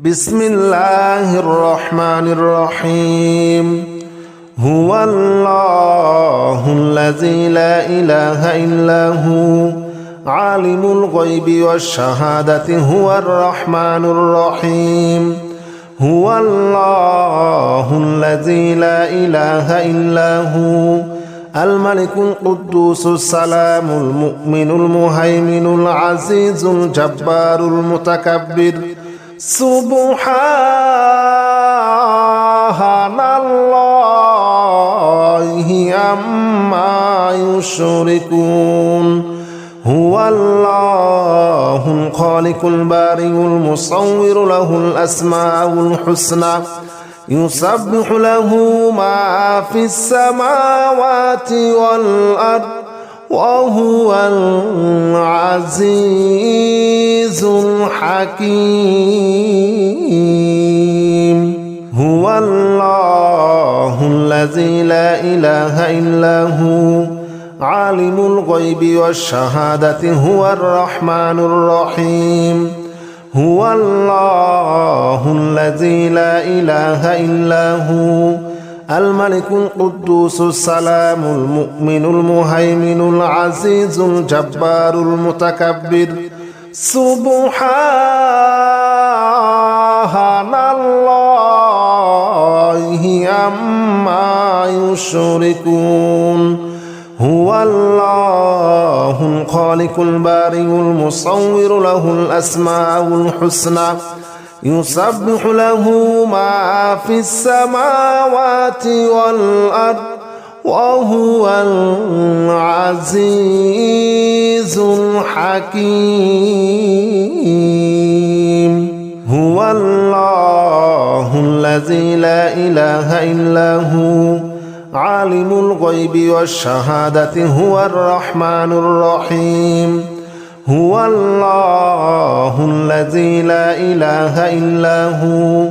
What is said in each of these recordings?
بسم الله الرحمن الرحيم. هو الله الذي لا إله إلا هو عالم الغيب والشهادة هو الرحمن الرحيم. هو الله الذي لا إله إلا هو الملك القدوس السلام المؤمن المهيمن العزيز الجبار المتكبر. سبحان الله عما يشركون. هو الله الخالق البارئ المصور له الأسماء الحسنى يسبح له ما في السماوات والأرض وهو العزيز الحكيم. هو الله الذي لا إله إلا هو عالم الغيب والشهادة هو الرحمن الرحيم. هو الله الذي لا إله إلا هو الملك القدوس السلام المؤمن المهيمن العزيز الجبار المتكبر. سبحان الله عما يشركون. هو الله الخالق البارئ المصور له الأسماء الحسنى يسبح له ما في السماوات والأرض وهو العزيز الحكيم. هو الله الذي لا إله إلا هو عالم الغيب والشهادة هو الرحمن الرحيم. هو الله الذي لا إله إلا هو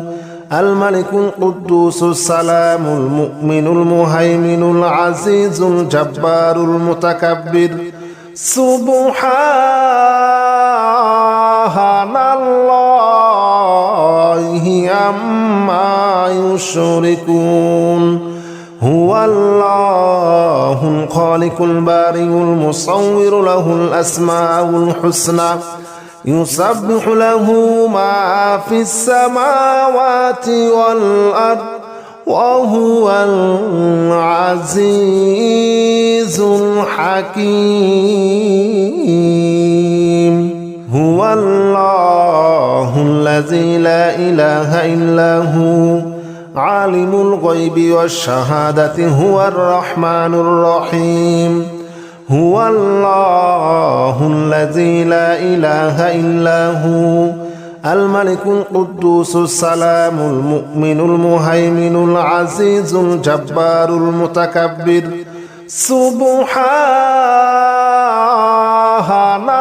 الملك القدوس السلام المؤمن المهيمن العزيز الجبار المتكبر. سبحان الله عما يشركون. هو الله الخالق البارئ المصور له الأسماء الحسنى يسبح له ما في السماوات والأرض وهو العزيز الحكيم. هو الله الذي لا إله إلا هو عالم الغيب والشهادة هو الرحمن الرحيم. هو الله الذي لا إله إلا هو الملك القدوس السلام المؤمن المهيمن العزيز الجبار المتكبر. سبحان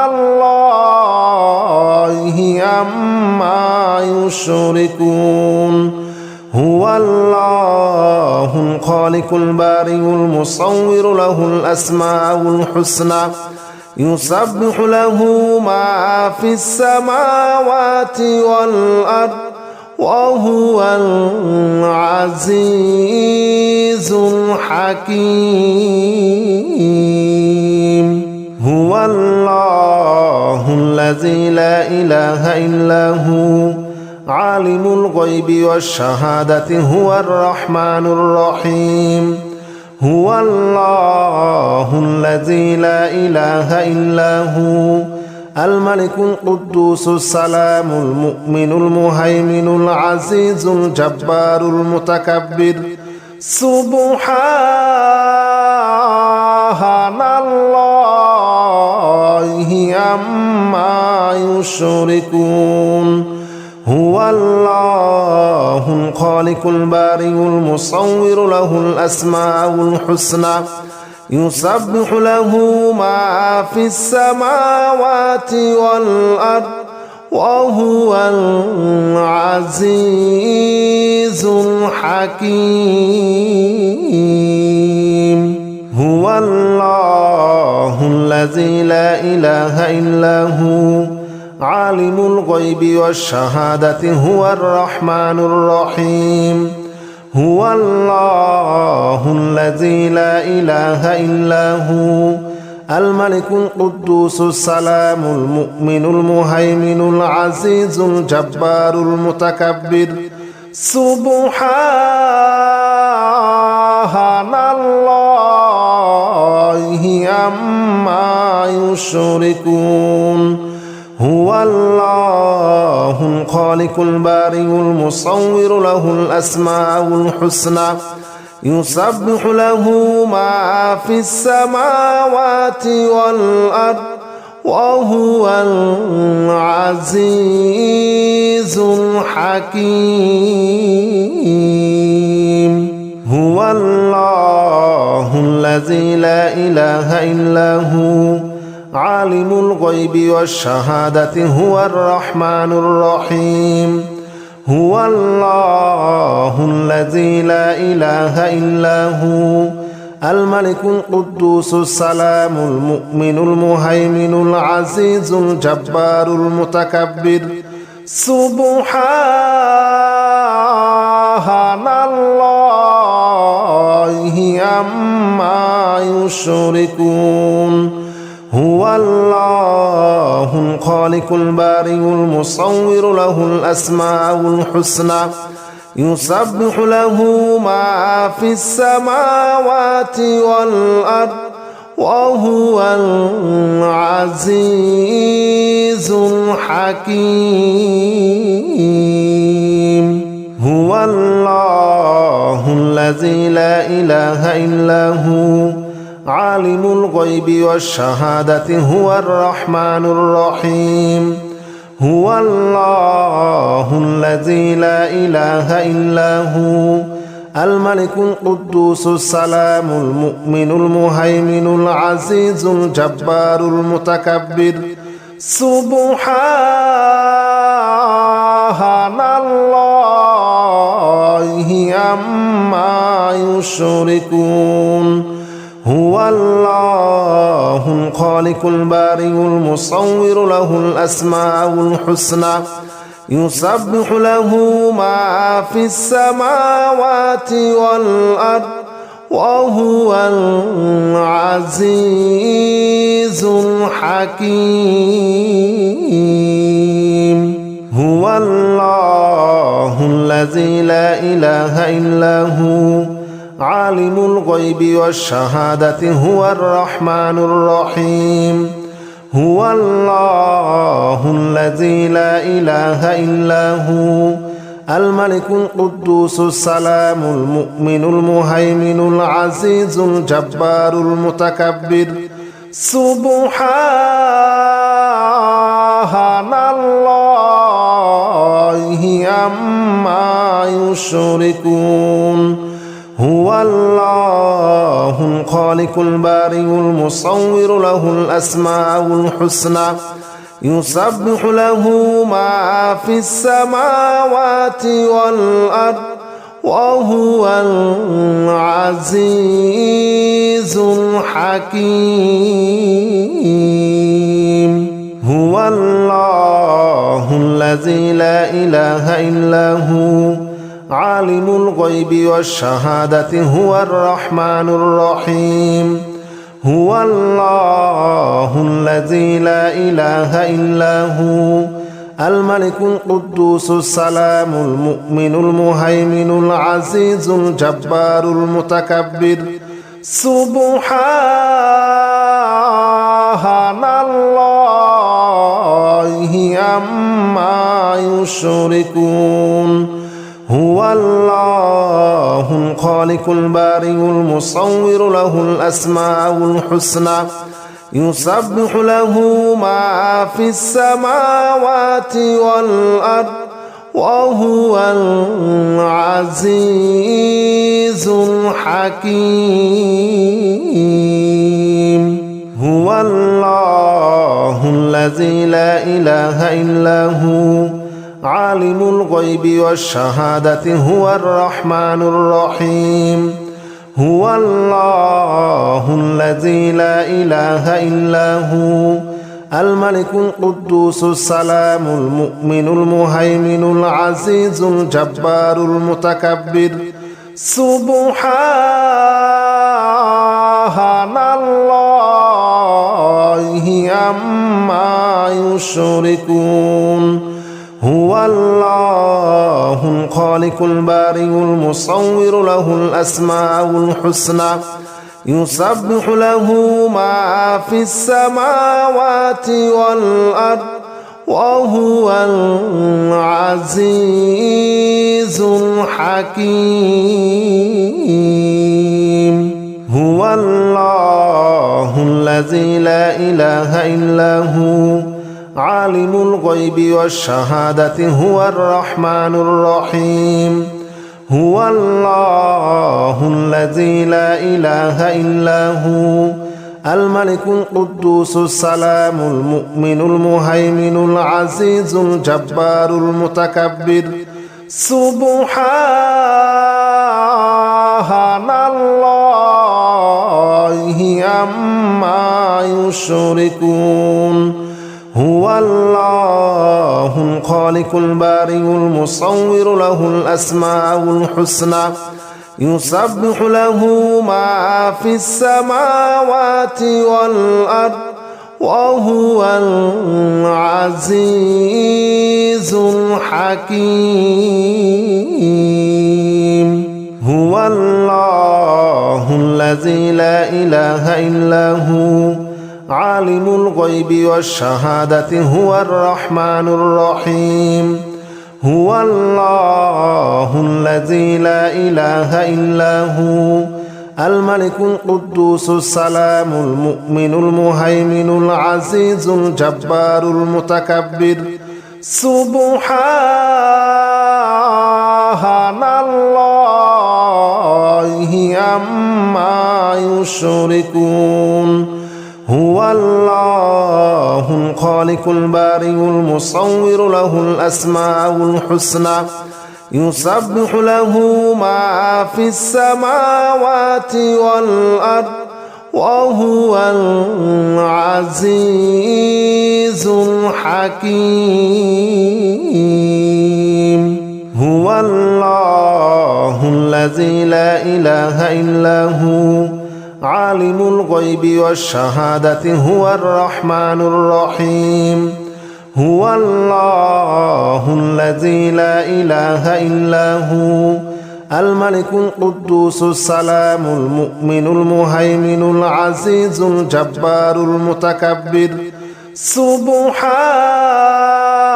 الله عما يشركون. هو الله الخالق البارئ المصور له الأسماء الحسنى يسبح له ما في السماوات والأرض وهو العزيز الحكيم. هو الله الذي لا إله إلا هو عالم الغيب والشهادة هو الرحمن الرحيم. هو الله الذي لا إله إلا هو الملك القدوس السلام المؤمن المهيمن العزيز الجبار المتكبر. سبحان الله عما يشركون. هو الله الخالق البارئ المصور له الأسماء الحسنى يسبح له ما في السماوات والأرض وهو العزيز الحكيم. هو الله الذي لا إله إلا هو عالم الغيب والشهادة هو الرحمن الرحيم هو الله الذي لا إله إلا هو الملك القدوس السلام المؤمن المهيمن العزيز الجبار المتكبر سبحان الله عما يشركون هو الله الخالق البارئ المصور له الأسماء الحسنى يسبح له ما في السماوات والأرض وهو العزيز الحكيم هو الله الذي لا إله إلا هو عالم الغيب والشهادة هو الرحمن الرحيم هو الله الذي لا إله إلا هو الملك القدوس السلام المؤمن المهيمن العزيز الجبار المتكبر سبحان الله عما يشركون هو الله الخالق البارئ المصور له الأسماء الحسنى يسبح له ما في السماوات والأرض وهو العزيز الحكيم هو الله الذي لا إله إلا هو عالم الغيب والشهادة هو الرحمن الرحيم هو الله الذي لا إله إلا هو الملك القدوس السلام المؤمن المهيمن العزيز الجبار المتكبر سبحان الله عما يشركون هو الله الخالق البارئ المصور له الأسماء الحسنى يسبح له ما في السماوات والأرض وهو العزيز الحكيم هو الله الذي لا إله إلا هو عالم الغيب والشهادة هو الرحمن الرحيم هو الله الذي لا إله إلا هو الملك القدوس السلام المؤمن المهيمن العزيز الجبار المتكبر سبحان الله عما يشركون هو الله الخالق البارئ المصور له الأسماء الحسنى يسبح له ما في السماوات والأرض وهو العزيز الحكيم هو الله الذي لا إله إلا هو عالم الغيب والشهادة هو الرحمن الرحيم هو الله الذي لا إله إلا هو الملك القدوس السلام المؤمن المهيمن العزيز الجبار المتكبر سبحان الله عما يشركون هو الله الخالق البارئ المصور له الأسماء الحسنى يسبح له ما في السماوات والأرض وهو العزيز الحكيم هو الله الذي لا إله إلا هو عالم الغيب والشهادة هو الرحمن الرحيم هو الله الذي لا إله إلا هو الملك القدوس السلام المؤمن المهيمن العزيز الجبار المتكبر سبحان الله عما يشركون هو الله الخالق البارئ المصور له الأسماء الحسنى يسبح له ما في السماوات والأرض وهو العزيز الحكيم هو الله الذي لا إله إلا هو عالم الغيب والشهادة هو الرحمن الرحيم هو الله الذي لا إله إلا هو الملك القدوس السلام المؤمن المهيمن العزيز الجبار المتكبر سبحان الله عما يشركون هو الله الخالق البارئ المصور له الأسماء الحسنى يسبح له ما في السماوات والأرض وهو العزيز الحكيم هو الله الذي لا إله إلا هو عالم الغيب والشهادة هو الرحمن الرحيم هو الله الذي لا إله إلا هو الملك القدوس السلام المؤمن المهيمن العزيز الجبار المتكبر سبحان الله عما يشركون هو الله الخالق البارئ المصور له الأسماء الحسنى يسبح له ما في السماوات والأرض وهو العزيز الحكيم هو الله الذي لا إله إلا هو عالم الغيب والشهادة هو الرحمن الرحيم هو الله الذي لا إله إلا هو الملك القدوس السلام المؤمن المهيمن العزيز الجبار المتكبر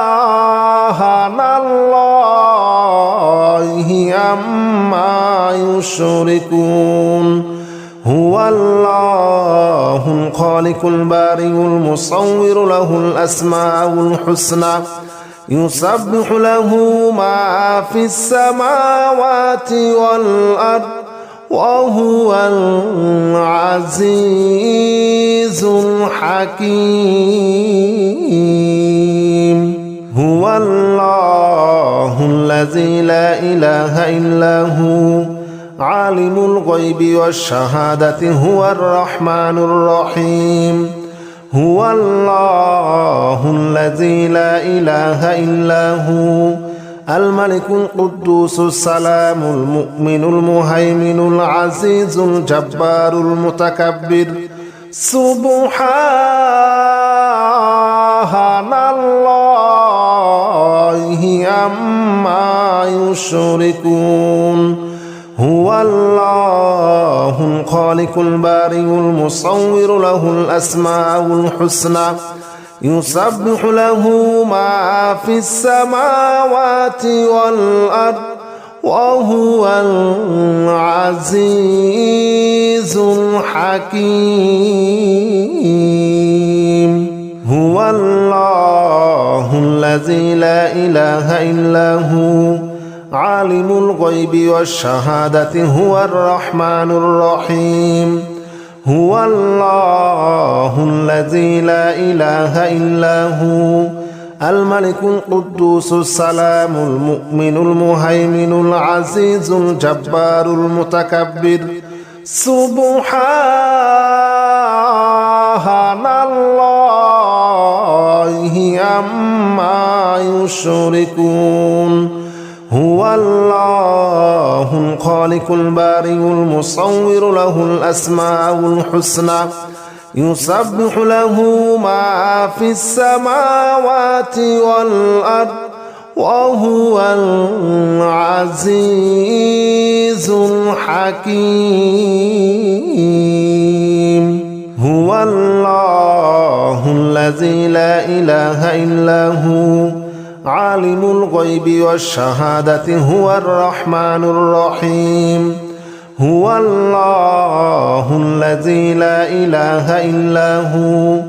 سبحان الله عما يشركون هو الله الخالق البارئ المصور له الأسماء الحسنى يسبح له ما في السماوات والأرض وهو العزيز الحكيم هو الله الذي لا إله إلا هو عالم الغيب والشهادة هو الرحمن الرحيم هو الله الذي لا إله إلا هو الملك القدوس السلام المؤمن المهيمن العزيز الجبار المتكبر سبحان الله عما يشركون هو الله الخالق البارئ المصور له الأسماء الحسنى يسبح له ما في السماوات والأرض وهو العزيز الحكيم هو الله الذي لا إله إلا هو عالم الغيب والشهادة هو الرحمن الرحيم هو الله الذي لا إله إلا هو الملك القدوس السلام المؤمن المهيمن العزيز الجبار المتكبر سبحان الله عما يشركون هو الله الخالق البارئ المصور له الأسماء الحسنى يسبح له ما في السماوات والأرض وهو العزيز الحكيم هو الله الذي لا إله إلا هو عالم الغيب والشهادة هو الرحمن الرحيم هو الله الذي لا إله إلا هو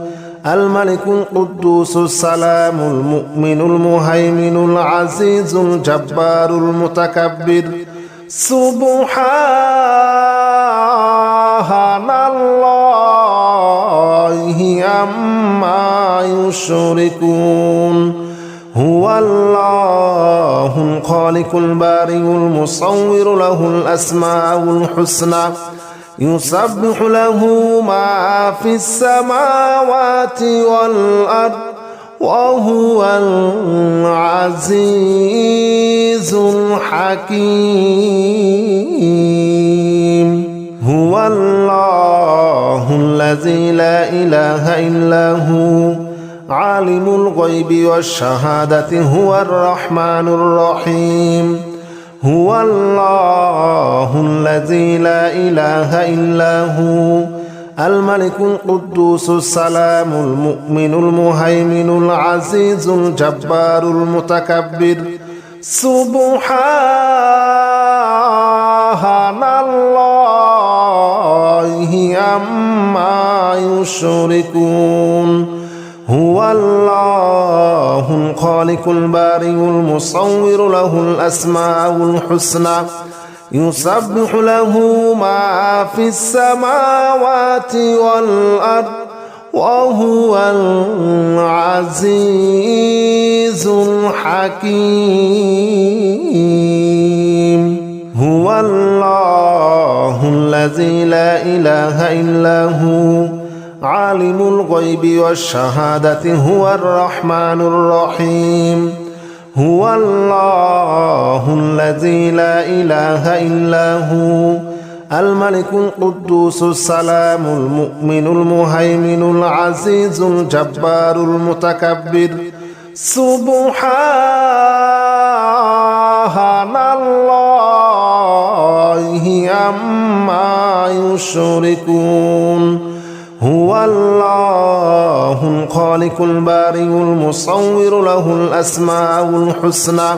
الملك القدوس السلام المؤمن المهيمن العزيز الجبار المتكبر سبحان الله عما يشركون هو الله الخالق البارئ المصور له الأسماء الحسنى يسبح له ما في السماوات والأرض وهو العزيز الحكيم هو الله الذي لا إله إلا هو عالم الغيب والشهادة هو الرحمن الرحيم هو الله الذي لا إله إلا هو الملك القدوس السلام المؤمن المهيمن العزيز الجبار المتكبر سبحان الله عما يشركون هو الله الخالق البارئ المصور له الأسماء الحسنى يسبح له ما في السماوات والأرض وهو العزيز الحكيم هو الله الذي لا إله إلا هو عالم الغيب والشهادة هو الرحمن الرحيم هو الله الذي لا إله إلا هو الملك القدوس السلام المؤمن المهيمن العزيز الجبار المتكبر سبحان الله عما يشركون هو الله الخالق البارئ المصور له الأسماء الحسنى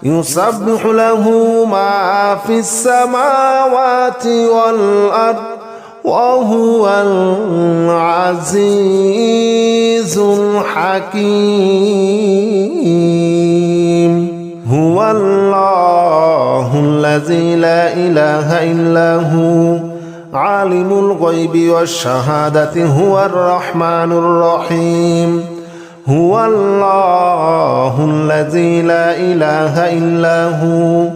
يسبح له ما في السماوات والأرض وهو العزيز الحكيم هو الله الذي لا إله إلا هو عالم الغيب والشهادة هو الرحمن الرحيم هو الله الذي لا إله إلا هو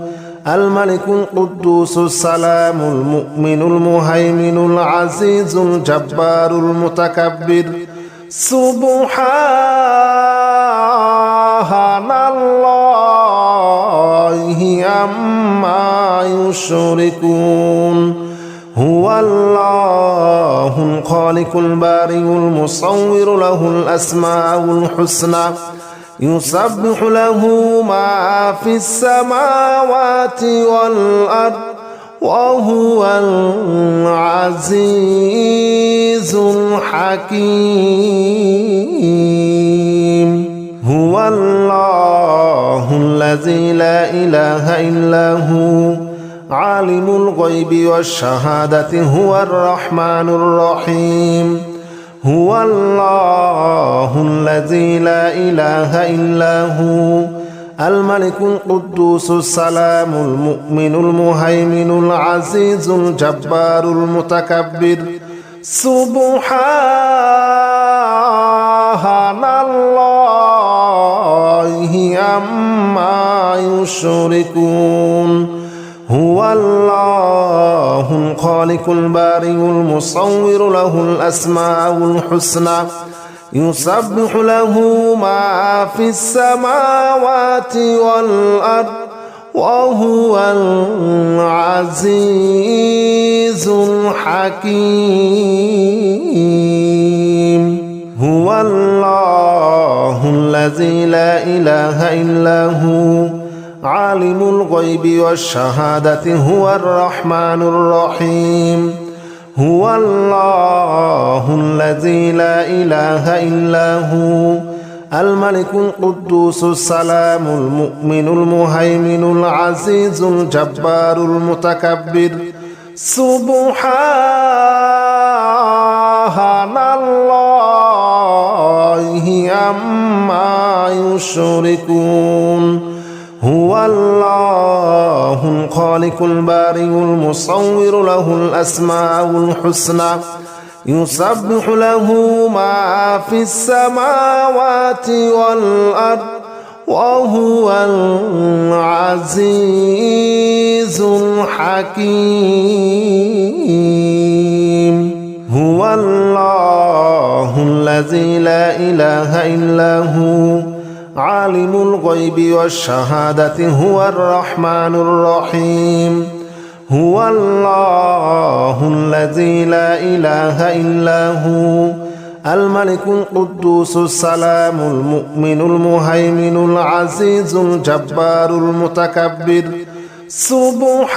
الملك القدوس السلام المؤمن المهيمن العزيز الجبار المتكبر سبحان الله عما يشركون هو الله الخالق البارئ المصور له الأسماء الحسنى يسبح له ما في السماوات والأرض وهو العزيز الحكيم هو الله الذي لا إله إلا هو عالم الغيب والشهادة هو الرحمن الرحيم هو الله الذي لا إله إلا هو الملك القدوس السلام المؤمن المهيمن العزيز الجبار المتكبر سبحان الله عما يشركون هو الله الخالق البارئ المصور له الأسماء الحسنى يسبح له ما في السماوات والأرض وهو العزيز الحكيم هو الله الذي لا إله إلا هو عالم الغيب والشهادة هو الرحمن الرحيم هو الله الذي لا إله إلا هو الملك القدوس السلام المؤمن المهيمن العزيز الجبار المتكبر سبحان الله عما يشركون هو الله الخالق البارئ المصور له الأسماء الحسنى يسبح له ما في السماوات والأرض وهو العزيز الحكيم هو الله الذي لا إله إلا هو عالم الغيب والشهادة هو الرحمن الرحيم هو الله الذي لا إله إلا هو الملك القدوس السلام المؤمن المهيمن العزيز الجبار المتكبر سبحان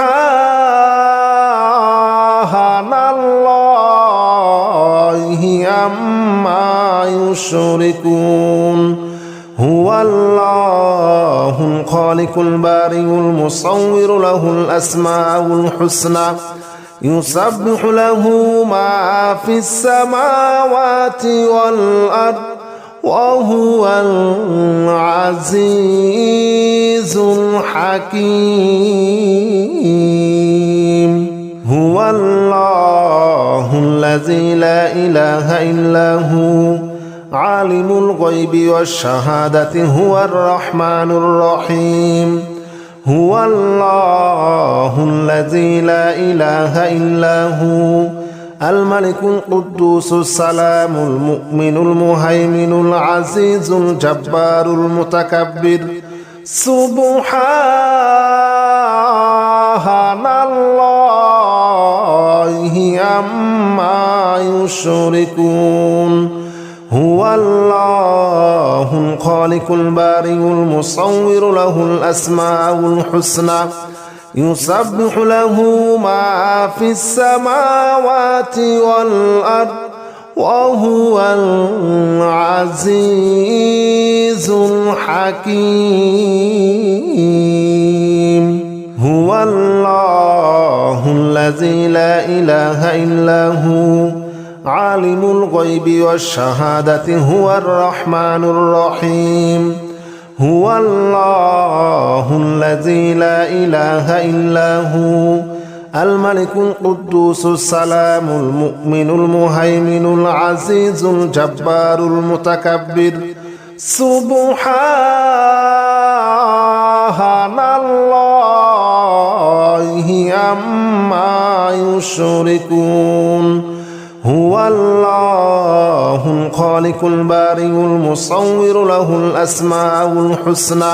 الله عما يشركون هو الله الخالق البارئ المصور له الأسماء الحسنى يسبح له ما في السماوات والأرض وهو العزيز الحكيم هو الله الذي لا إله إلا هو عالم الغيب والشهادة هو الرحمن الرحيم هو الله الذي لا إله إلا هو الملك القدوس السلام المؤمن المهيمن العزيز الجبار المتكبر سبحان الله عما يشركون هو الله الخالق البارئ المصور له الأسماء الحسنى يسبح له ما في السماوات والأرض وهو العزيز الحكيم هو الله الذي لا إله إلا هو عالم الغيب والشهادة هو الرحمن الرحيم هو الله الذي لا إله إلا هو الملك القدوس السلام المؤمن المهيمن العزيز الجبار المتكبر سبحان الله عما يشركون هو الله الخالق البارئ المصور له الأسماء الحسنى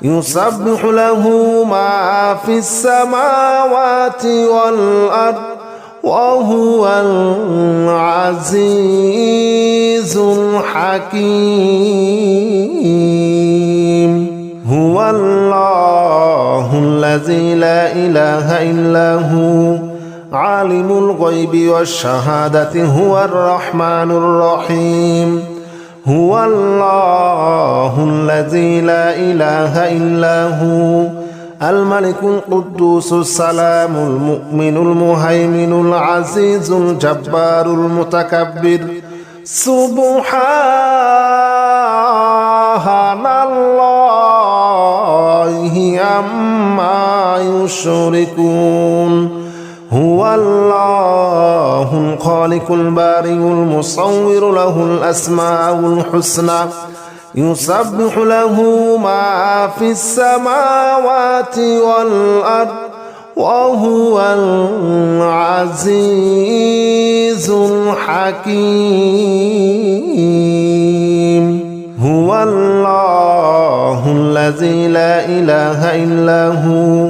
يسبح له ما في السماوات والأرض وهو العزيز الحكيم هو الله الذي لا إله إلا هو عالم الغيب والشهادة هو الرحمن الرحيم هو الله الذي لا إله إلا هو الملك القدوس السلام المؤمن المهيمن العزيز الجبار المتكبر سبحان الله عما يشركون هو الله الخالق البارئ المصور له الأسماء الحسنى يسبح له ما في السماوات والأرض وهو العزيز الحكيم هو الله الذي لا إله إلا هو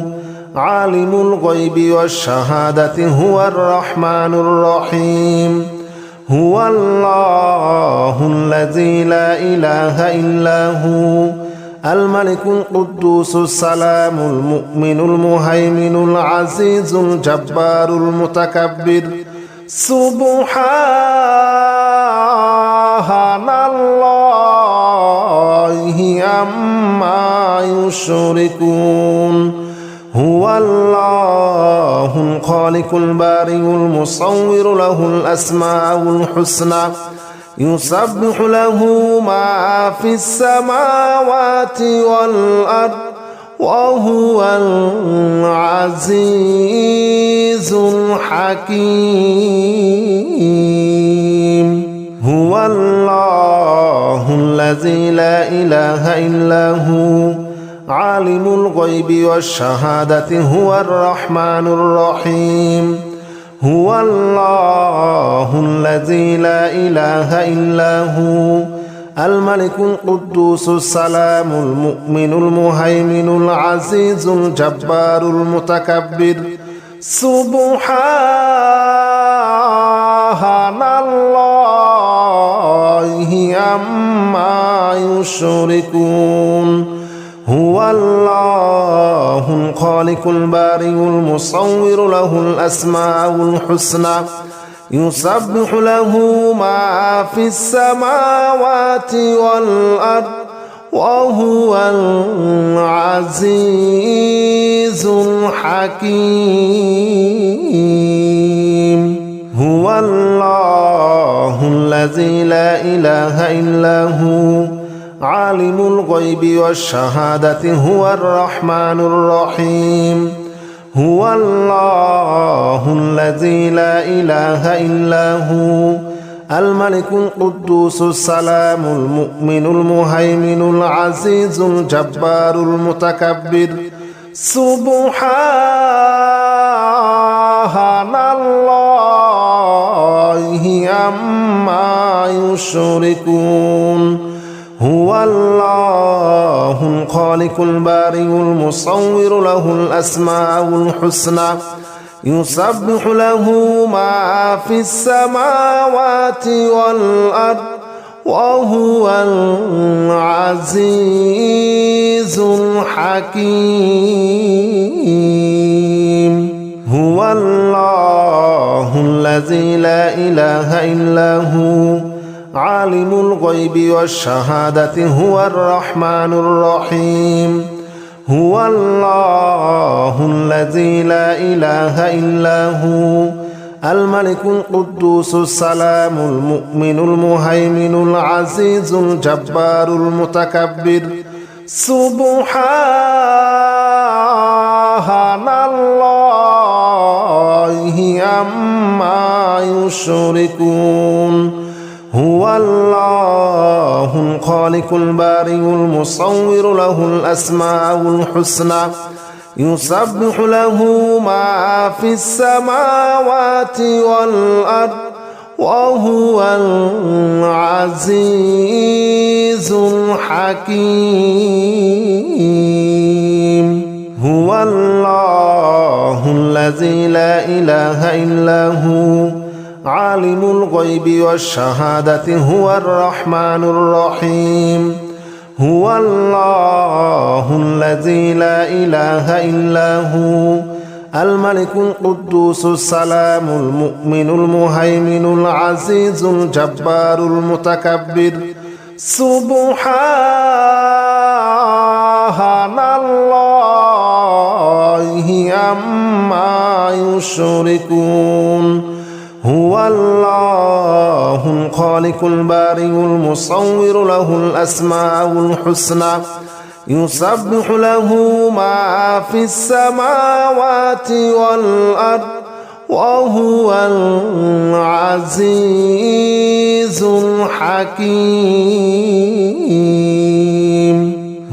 عالم الغيب والشهادة هو الرحمن الرحيم هو الله الذي لا إله إلا هو الملك القدوس السلام المؤمن المهيمن العزيز الجبار المتكبر سبحان الله عما يشركون هو الله الخالق البارئ المصور له الأسماء الحسنى يسبح له ما في السماوات والأرض وهو العزيز الحكيم هو الله الذي لا إله إلا هو عالم الغيب والشهادة هو الرحمن الرحيم هو الله الذي لا إله إلا هو الملك القدوس السلام المؤمن المهيمن العزيز الجبار المتكبر سبحان الله عما يشركون هو الله الخالق البارئ المصور له الأسماء الحسنى يسبح له ما في السماوات والأرض وهو العزيز الحكيم هو الله الذي لا إله إلا هو عالم الغيب والشهادة هو الرحمن الرحيم هو الله الذي لا إله إلا هو الملك القدوس السلام المؤمن المهيمن العزيز الجبار المتكبر سبحان الله عما يشركون هو الله الخالق البارئ المصور له الأسماء الحسنى يسبح له ما في السماوات والأرض وهو العزيز الحكيم هو الله الذي لا إله إلا هو عالم الغيب والشهادة هو الرحمن الرحيم هو الله الذي لا إله إلا هو الملك القدوس السلام المؤمن المهيمن العزيز الجبار المتكبر سبحان الله عما يشركون هو الله الخالق البارئ المصور له الأسماء الحسنى يسبح له ما في السماوات والأرض وهو العزيز الحكيم هو الله الذي لا إله إلا هو عالم الغيب والشهادة هو الرحمن الرحيم هو الله الذي لا إله إلا هو الملك القدوس السلام المؤمن المهيمن العزيز الجبار المتكبر سبحان الله عما يشركون هو الله الخالق البارئ المصور له الأسماء الحسنى يسبح له ما في السماوات والأرض وهو العزيز الحكيم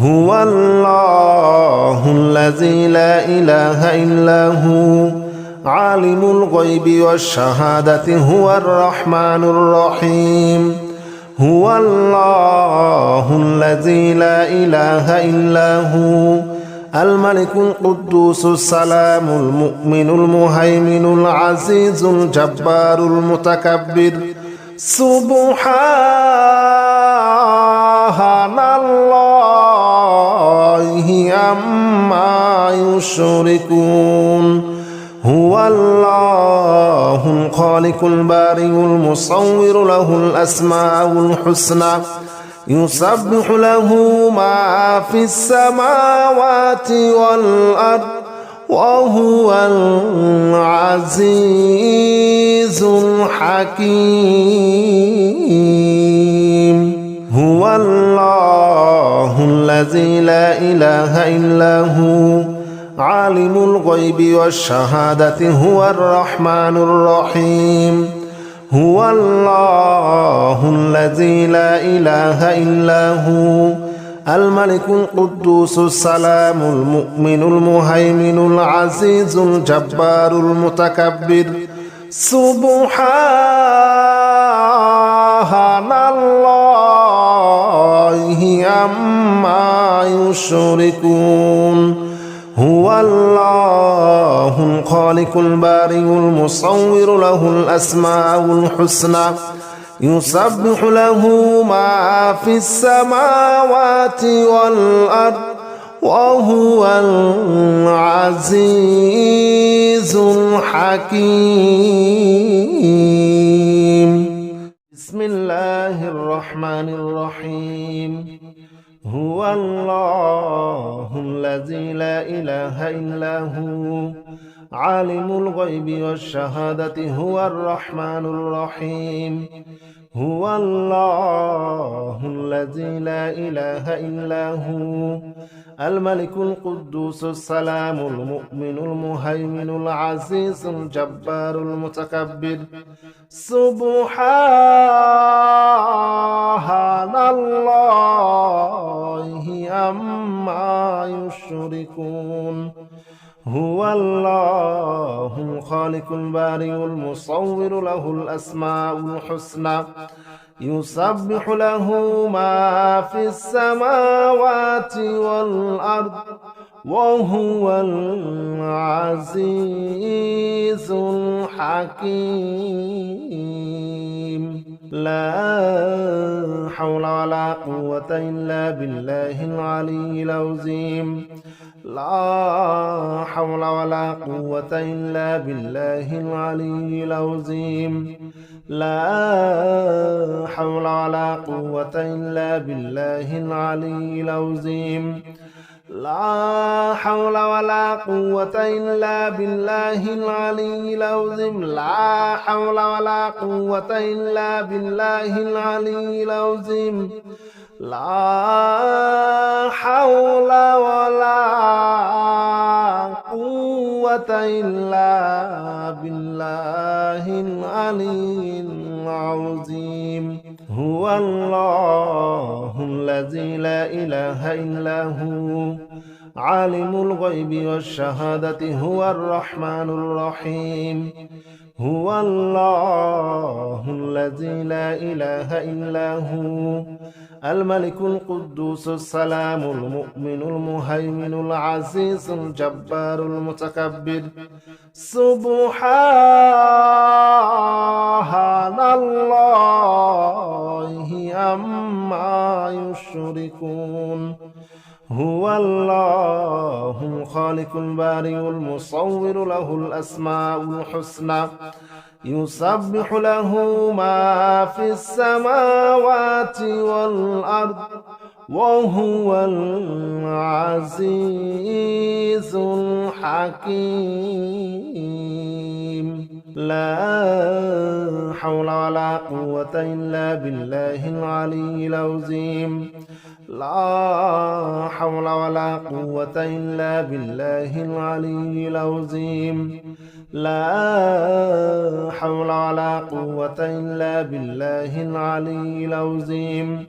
هو الله الذي لا إله إلا هو عالم الغيب والشهادة هو الرحمن الرحيم هو الله الذي لا إله إلا هو الملك القدوس السلام المؤمن المهيمن العزيز الجبار المتكبر سبحان الله عما يشركون هو الله الخالق البارئ المصور له الأسماء الحسنى يسبح له ما في السماوات والأرض وهو العزيز الحكيم هو الله الذي لا إله إلا هو عالم الغيب والشهادة هو الرحمن الرحيم هو الله الذي لا إله إلا هو الملك القدوس السلام المؤمن المهيمن العزيز الجبار المتكبر سبحان الله عما يشركون هو الله الخالق البارئ المصور له الأسماء الحسنى يسبح له ما في السماوات والأرض وهو العزيز الحكيم بسم الله الرحمن الرحيم هو الله الذي لا إله إلا هو عالم الغيب والشهادة هو الرحمن الرحيم هو الله الذي لا إله إلا هو الملك القدوس السلام المؤمن المهيمن العزيز الجبار المتكبر سبحان الله عما يشركون هو الله الخالق البارئ المصور له الأسماء الحسنى يسبح له ما في السماوات والأرض وهو العزيز الحكيم لا حول ولا قوة إلا بالله العلي العظيم لا حول ولا قوة إلا بالله العلي العظيم لا حول ولا قوة إلا بالله العلي العظيم لا حول ولا قوة إلا بالله العلي العظيم لا حول ولا قوة إلا بالله العلي العظيم لا حول ولا قوة إلا بالله العلي العظيم هو الله الذي لا إله إلا هو عالم الغيب والشهادة هو الرحمن الرحيم هو الله الذي لا إله إلا هو الملك القدوس السلام المؤمن المهيمن العزيز الجبار المتكبر سبحان الله عما يشركون هو الله الخالق البارئ المصور له الأسماء الحسنى يسبح له ما في السماوات والأرض وهو العزيز الحكيم لا حول ولا قوة إلا بالله العلي العظيم لا حول ولا قوة إلا بالله العلي العظيم لا حول ولا قوة إلا بالله العلي العظيم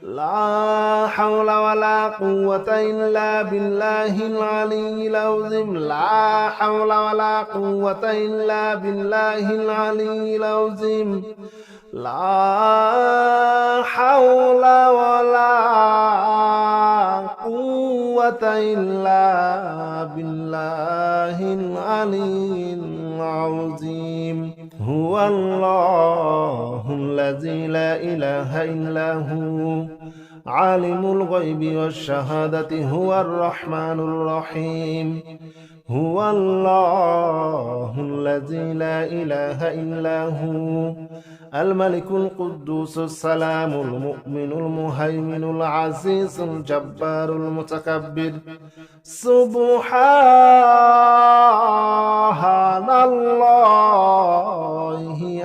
لا حول ولا قوة إلا بالله العلي العظيم لا حول ولا قوة إلا بالله العلي العظيم لا حول ولا قوة إلا بالله العلي العظيم هو الله الذي لا إله إلا هو عالم الغيب والشهادة هو الرحمن الرحيم هو الله الذي لا إله إلا هو الملك القدوس السلام المؤمن المهيمن العزيز الجبار المتكبر سبحان الله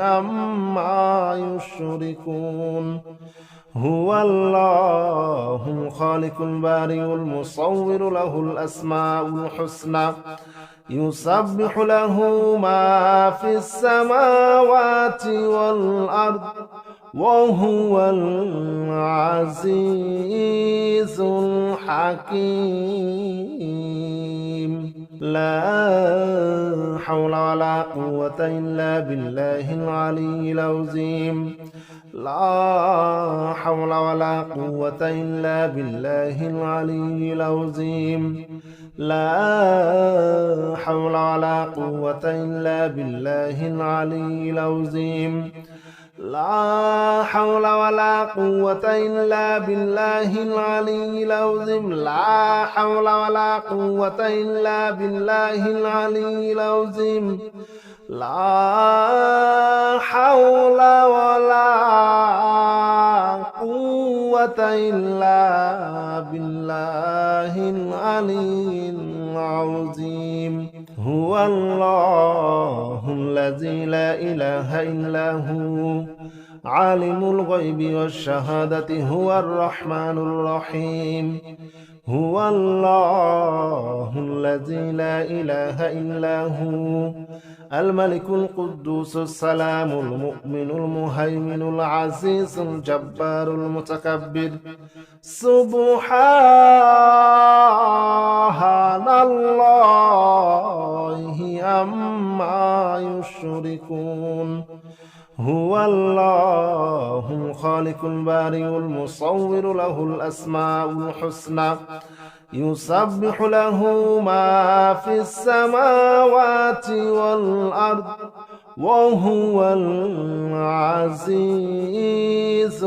عما يشركون هو الله الخالق البارئ المصور له الأسماء الحسنى يسبح له ما في السماوات والأرض وهو العزيز الحكيم لا حول ولا قوة إلا بالله العلي العظيم لا حول ولا قوة إلا بالله العلي العظيم لا حول ولا قوة إلا بالله العلي العظيم لا حول ولا قوة إلا بالله العلي العظيم لا حول ولا قوة إلا بالله العلي العظيم لا حول ولا قوة إلا بالله العلي العظيم هو الله الذي لا إله إلا هو عالم الغيب والشهادة هو الرحمن الرحيم هو الله الذي لا إله إلا هو الملك القدوس السلام المؤمن المهيمن العزيز الجبار المتكبر سبحان الله عما يشركون هو الله الخالق البارئ المصور له الأسماء الحسنى يسبح له ما في السماوات والأرض وهو العزيز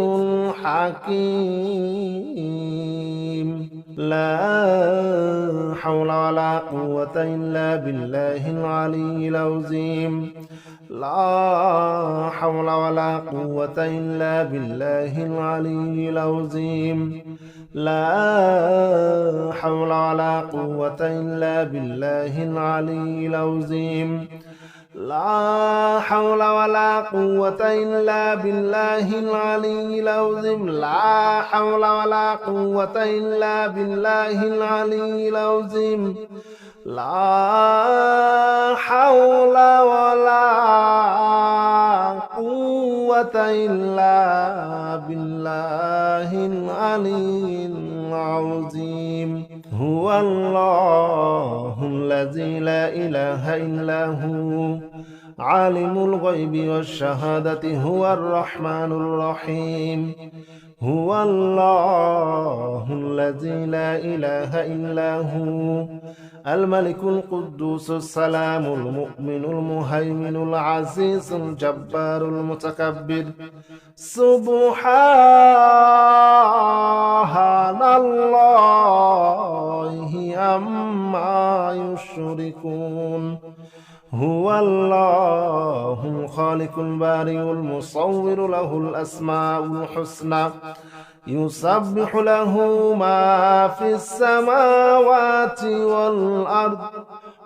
الحكيم لا حول ولا قوة إلا بالله العلي العظيم لا حول ولا قوة إلا بالله العلي العظيم لا حول ولا قوة إلا بالله العلي العظيم لا حول ولا قوة إلا بالله العلي العظيم لا حول ولا قوة إلا بالله العلي العظيم لا حول ولا قوة إلا بالله العلي العظيم هو الله الذي لا إله إلا هو عالم الغيب والشهادة هو الرحمن الرحيم هو الله الذي لا إله إلا هو الملك القدوس السلام المؤمن المهيمن العزيز الجبار المتكبر سبحان الله عما يشركون هو الله الخالق البارئ المصور له الأسماء الحسنى يسبح له ما في السماوات والأرض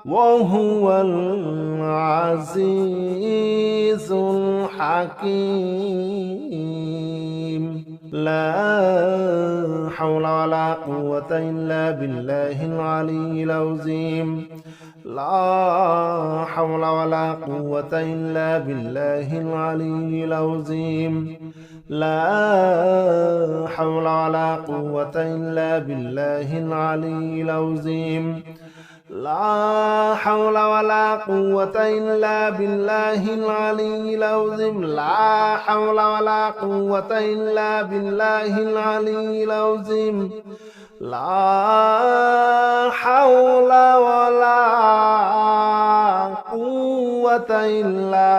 وهو العزيز الحكيم لا حول ولا قوة إلا بالله العلي العظيم لا حول ولا قوة إلا بالله العلي العظيم لا حول ولا قوة إلا بالله العلي العظيم لا حول ولا قوة إلا بالله العلي العظيم لا حول ولا قوة إلا بالله العلي العظيم لا حول ولا قوة إلا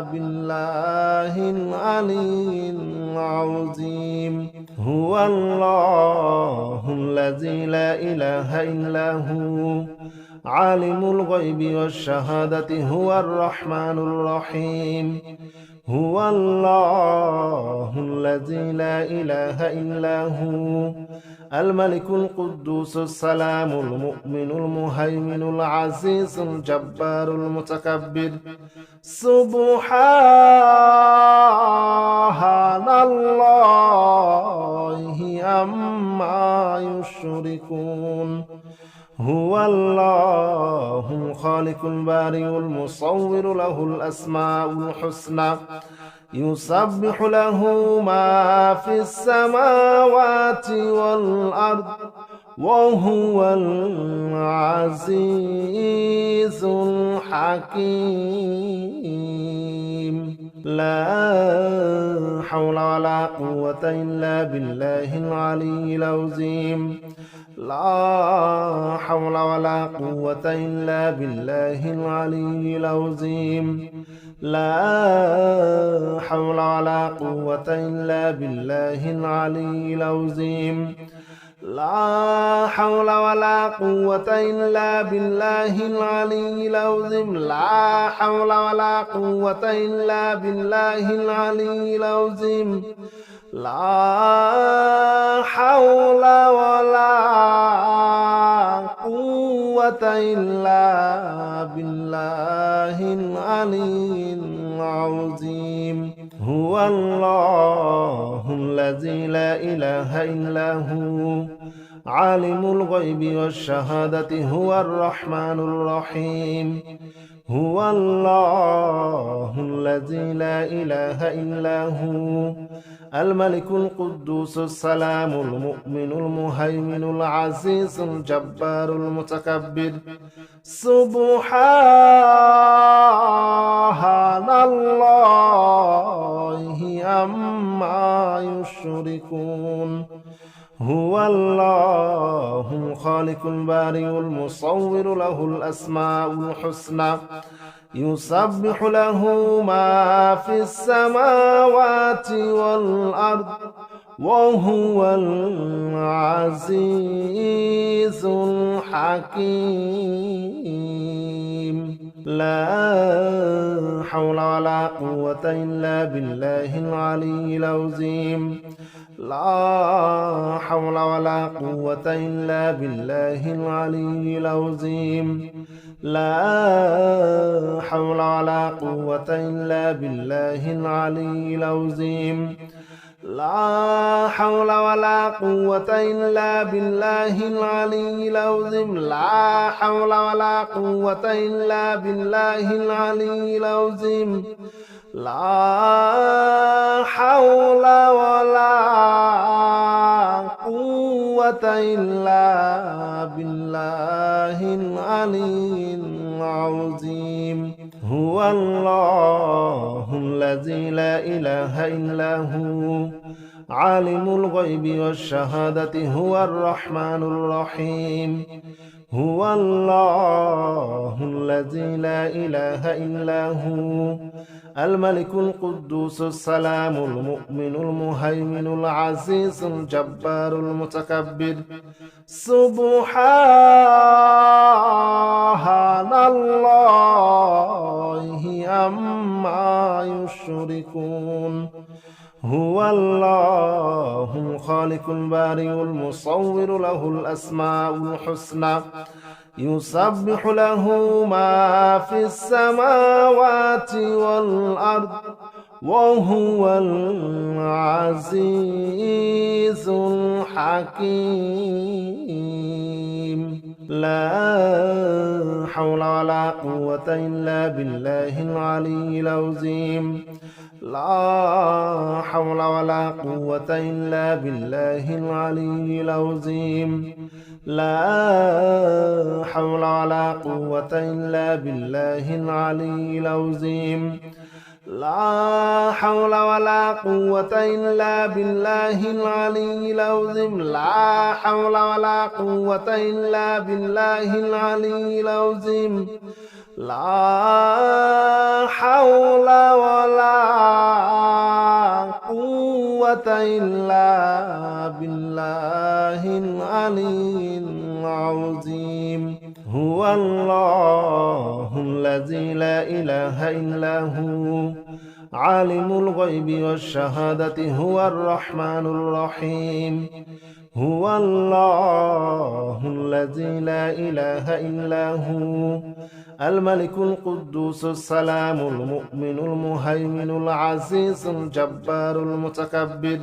بالله العلي العظيم هو الله الذي لا إله إلا هو عالم الغيب والشهادة هو الرحمن الرحيم هو الله الذي لا إله إلا هو الملك القدوس السلام المؤمن المهيمن العزيز الجبار المتكبر سبحان الله عما يشركون هو الله الخالق البارئ المصور له الأسماء الحسنى يسبح له ما في السماوات والأرض وهو العزيز الحكيم لا حول ولا قوة إلا بالله العلي العظيم لا حول ولا قوة إلا بالله العلي العظيم لا حول ولا قوة إلا بالله العلي العظيم لا حول ولا قوة إلا بالله العلي العظيم لا حول ولا قوة إلا بالله العلي العظيم لا حول ولا قوة إلا بالله العلي العظيم هو الله الذي لا إله إلا هو عالم الغيب والشهادة هو الرحمن الرحيم هو الله الذي لا إله إلا هو الملك القدوس السلام المؤمن المهيمن العزيز الجبار المتكبر سبحان الله عما يشركون هو الله الخالق البارئ المصور له الأسماء الحسنى يسبح له ما في السماوات والأرض وهو العزيز الحكيم لا حول ولا قوة إلا بالله العلي العظيم لا حول ولا قوة إلا بالله العلي العظيم لا حول ولا قوة إلا بالله العلي العظيم لا حول ولا قوة إلا بالله العلي العظيم لا حول ولا قوة إلا بالله العلي العظيم لا حول ولا قوة إلا بالله العلي العظيم هو الله الذي لا إله إلا هو عالم الغيب والشهادة هو الرحمن الرحيم هو الله الذي لا إله إلا هو الملك القدوس السلام المؤمن المهيمن العزيز الجبار المتكبر سبحان الله عما يشركون هو الله الخالق البارئ المصور له الأسماء الحسنى يسبح له ما في السماوات والأرض وهو العزيز الحكيم لا حول ولا قوة إلا بالله العلي العظيم لا حول ولا قوة إلا بالله العلي العظيم لا حول ولا قوة إلا بالله العلي العظيم لا حول ولا قوة إلا بالله العلي العظيم لا حول ولا قوة إلا بالله العلي العظيم لا حول ولا قوة إلا بالله العلي العظيم هو الله الذي لا إله إلا هو عالم الغيب والشهادة هو الرحمن الرحيم هو الله الذي لا إله إلا هو الملك القدوس السلام المؤمن المهيمن العزيز الجبار المتكبر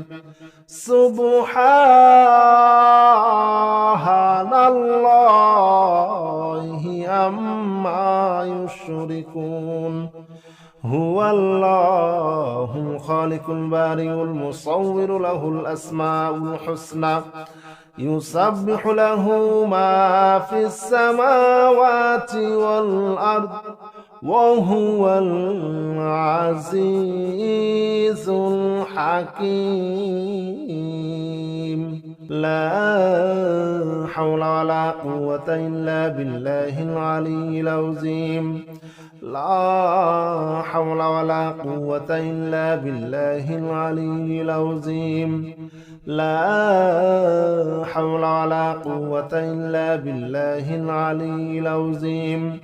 سبحان الله عما يشركون هو الله الخالق البارئ المصور له الأسماء الحسنى يسبح له ما في السماوات والأرض وهو العزيز الحكيم لا حول ولا قوة إلا بالله العلي العظيم لا حول ولا قوة إلا بالله العلي العظيم لا حول ولا قوة إلا بالله العلي العظيم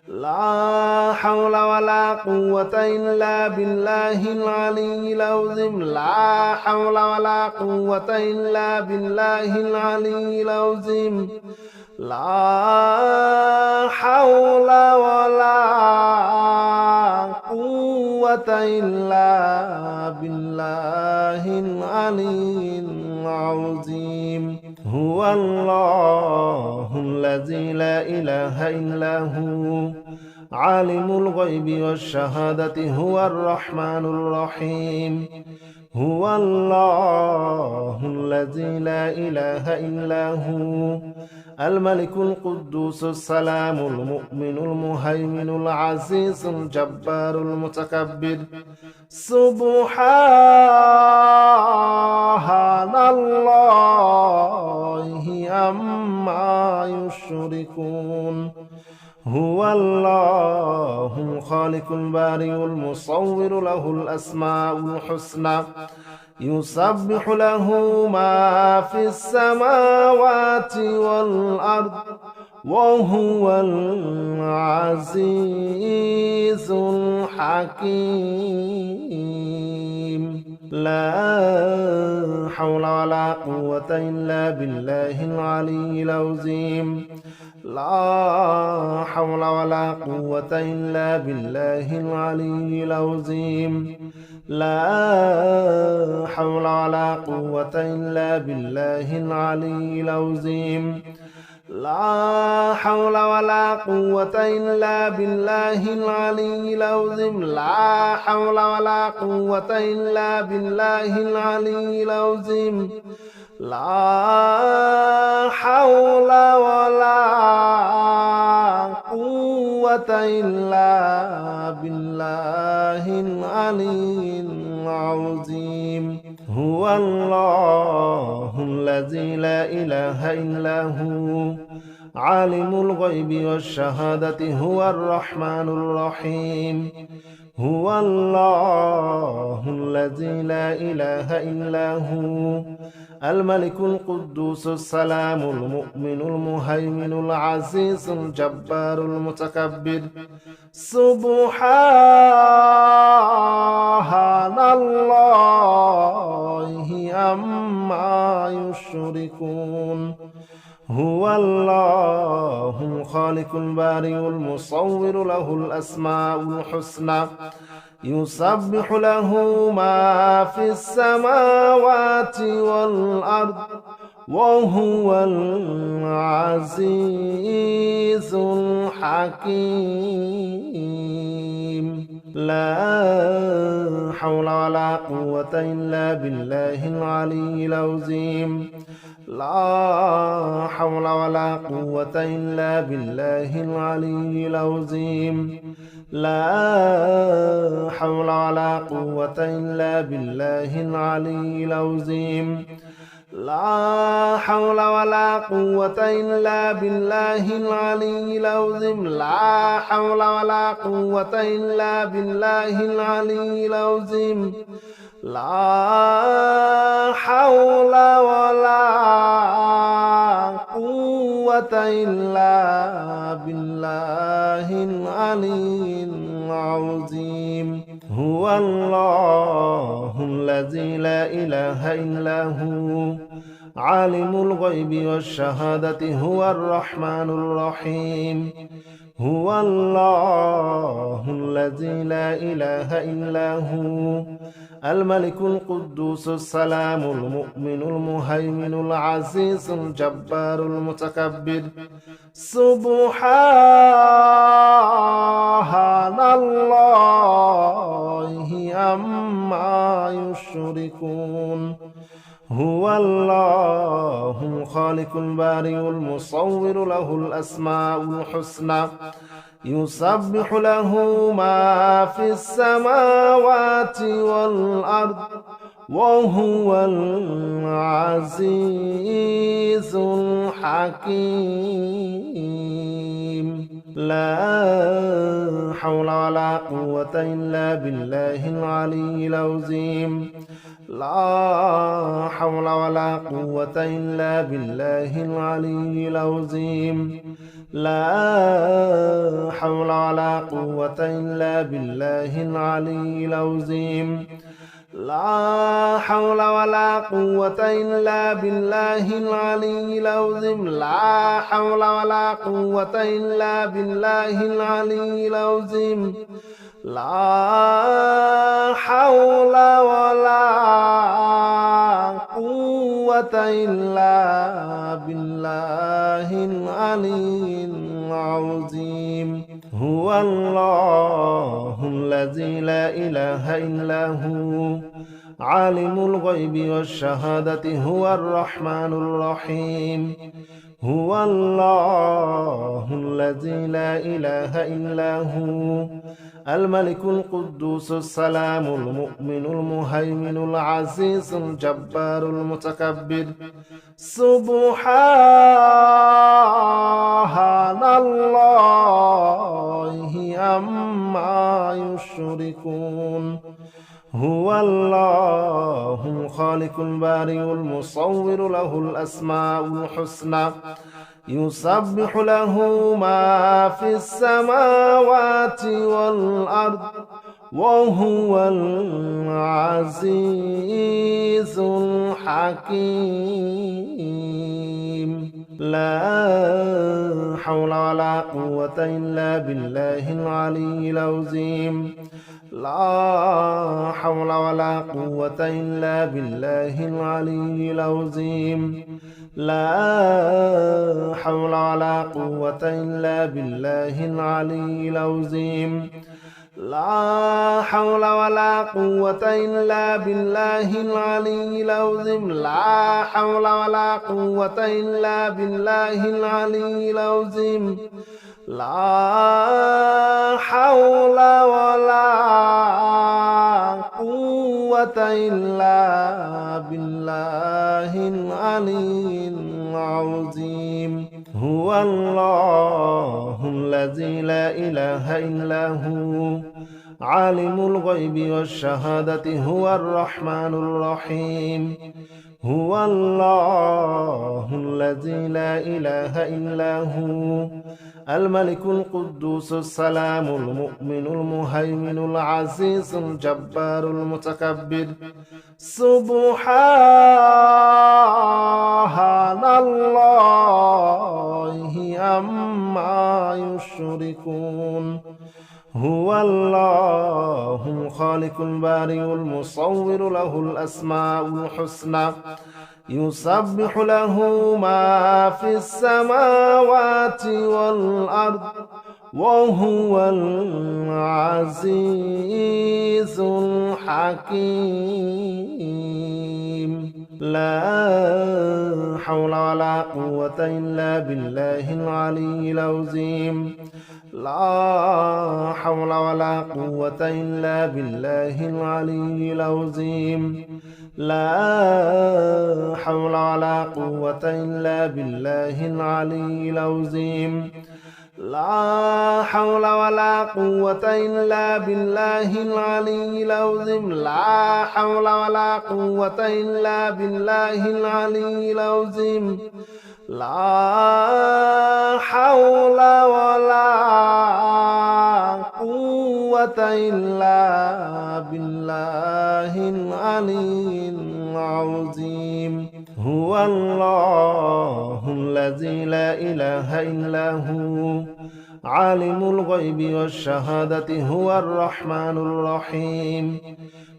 لا حول ولا قوة إلا بالله العلي العظيم لا حول ولا قوة إلا بالله العلي العظيم لا حول ولا قوة إلا بالله العلي العظيم هو الله الذي لا إله إلا هو عالم الغيب والشهادة هو الرحمن الرحيم هو الله الذي لا إله إلا هو الملك القدوس السلام المؤمن المهيمن العزيز الجبار المتكبر سبحان الله عما يشركون هو الله الخالق البارئ المصور له الأسماء الحسنى يسبح له ما في السماوات والأرض وهو العزيز الحكيم لا حول ولا قوة إلا بالله العلي العظيم لا حول ولا قوة إلا بالله العلي العظيم لا حول ولا قوة إلا بالله العلي العظيم لا حول ولا قوة إلا بالله العلي العظيم لا حول ولا قوة إلا بالله العلي العظيم لا حول ولا قوة إلا بالله العلي العظيم هو الله الذي لا إله إلا هو عالم الغيب والشهادة هو الرحمن الرحيم هو الله الذي لا إله إلا هو الملك القدوس السلام المؤمن المهيمن العزيز الجبار المتكبر سبحان الله عما يشركون هو الله الخالق البارئ المصور له الأسماء الحسنى يسبح له ما في السماوات والأرض وهو العزيز الحكيم لا حول ولا قوة إلا بالله العلي العظيم لا حول ولا قوة إلا بالله العلي العظيم لا حول ولا قوة إلا بالله العلي العظيم لا حول ولا قوة إلا بالله العلي العظيم لا حول ولا قوة إلا بالله العلي العظيم لا حول ولا قوة إلا بالله العلي العظيم هو الله الذي لا إله إلا هو عالم الغيب والشهادة هو الرحمن الرحيم هو الله الذي لا إله إلا هو الملك القدوس السلام المؤمن المهيمن العزيز الجبار المتكبر سبحان الله عما يشركون هو الله الخالق البارئ المصور له الأسماء الحسنى يسبح له ما في السماوات والأرض وهو العزيز الحكيم لا حول ولا قوة إلا بالله العلي العظيم لا حول ولا قوة إلا بالله العلي العظيم لا حول ولا قوة إلا بالله العلي العظيم لا حول ولا قوة إلا بالله العلي العظيم لا حول ولا قوة إلا بالله العلي العظيم لا حول ولا قوة إلا بالله العلي العظيم هو الله الذي لا إله إلا هو عالم الغيب والشهادة هو الرحمن الرحيم هو الله الذي لا إله إلا هو الملك القدوس السلام المؤمن المهيمن العزيز الجبار المتكبر سبحان الله عما يشركون هو الله الخالق البارئ المصور له الأسماء الحسنى يسبح له ما في السماوات والأرض وهو العزيز الحكيم لا حول ولا قوة إلا بالله العلي العظيم لا حول ولا قوة إلا بالله العلي العظيم لا حول ولا قوة إلا بالله العلي العظيم لا حول ولا قوة إلا بالله العلي العظيم لا حول ولا قوة إلا بالله العلي العظيم لا حول ولا قوة إلا بالله العلي العظيم هو الله الذي لا إله إلا هو عالم الغيب والشهادة هو الرحمن الرحيم هو الله الذي لا إله إلا هو الملك القدوس السلام المؤمن المهيمن العزيز الجبار المتكبر سبحان الله عما يشركون هو الله الخالق البارئ المصور له الأسماء الحسنى يسبح له ما في السماوات والأرض وهو العزيز الحكيم. لا حول ولا قوة إلا بالله العلي العظيم. لا حول ولا قوة إلا بالله العلي العظيم. لا حول ولا قوة إلا بالله العلي العظيم. لا حول ولا قوة إلا بالله العلي العظيم. لا حول ولا قوة إلا بالله العلي العظيم. لا حول ولا قوة إلا بالله العلي العظيم. هو الله الذي لا إله إلا هو عالم الغيب والشهادة هو الرحمن الرحيم.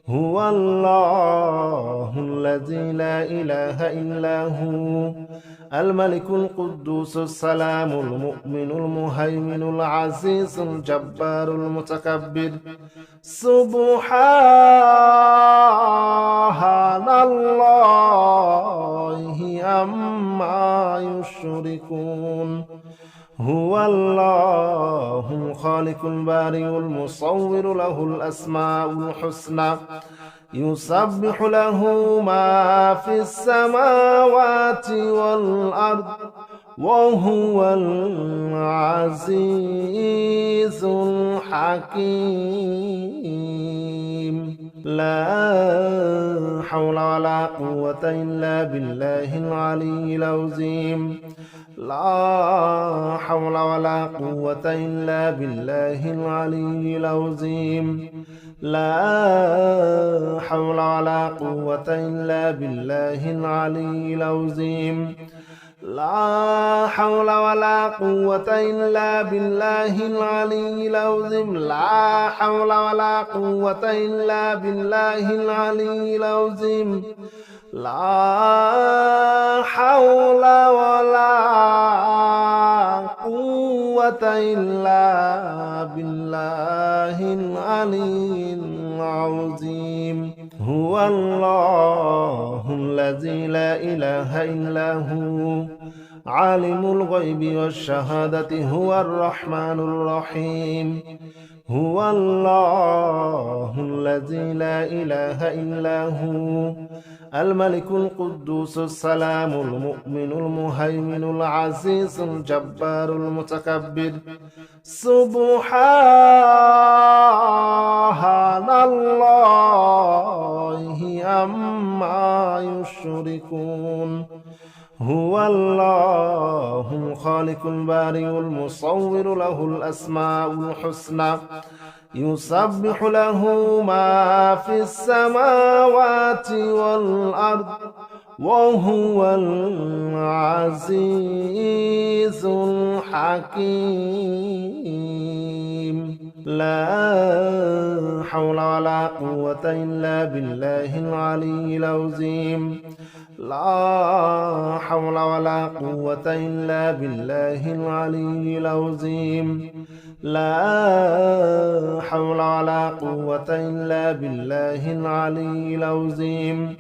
هو الله الذي لا إله إلا هو الملك القدوس السلام المؤمن المهيمن العزيز الجبار المتكبر. سبحان الله عما يشركون. هو الله الخالق البارئ المصور له الأسماء الحسنى يسبح له ما في السماوات والأرض وهو العزيز الحكيم. لا حول ولا قوة إلا بالله العلي العظيم. لا حول ولا قوة إلا بالله العلي العظيم. لا حول ولا قوة إلا بالله العلي العظيم. لا حول ولا قوة إلا بالله العلي العظيم. لا حول ولا قوة إلا بالله العلي العظيم. لا حول ولا قوة إلا بالله العلي العظيم. هو الله الذي لا إله إلا هو عالم الغيب والشهادة هو الرحمن الرحيم. هو الله الذي لا إله إلا هو الملك القدوس السلام المؤمن المهيمن العزيز الجبار المتكبر. سبحان الله عما يشركون. هو الله الخالق البارئ المصور له الأسماء الحسنى يسبح له ما في السماوات والأرض وهو العزيز الحكيم. لا حول ولا قوة إلا بالله العلي العظيم. لا حول ولا قوة إلا بالله العلي العظيم. لا حول ولا قوة إلا بالله العلي العظيم.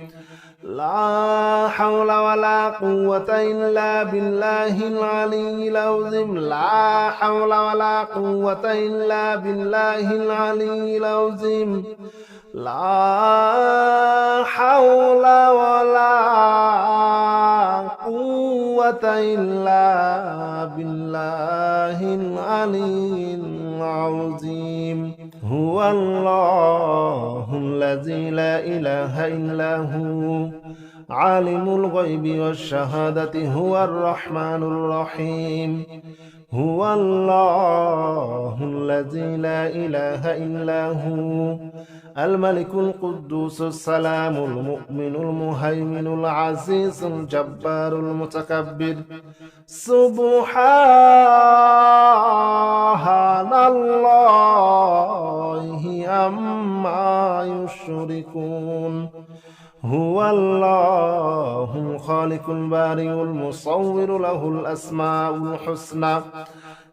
لا حول ولا قوة إلا بالله العلي العظيم. لا حول ولا قوة إلا بالله العلي العظيم. لا حول ولا قوة إلا بالله العلي العظيم. هو الله الذي لا إله إلا هو عالم الغيب والشهادة هو الرحمن الرحيم. هو الله الذي لا إله إلا هو الملك القدوس السلام المؤمن المهيمن العزيز الجبار المتكبر. سبحان الله عما يشركون. هو الله الخالق البارئ المصور له الأسماء الحسنى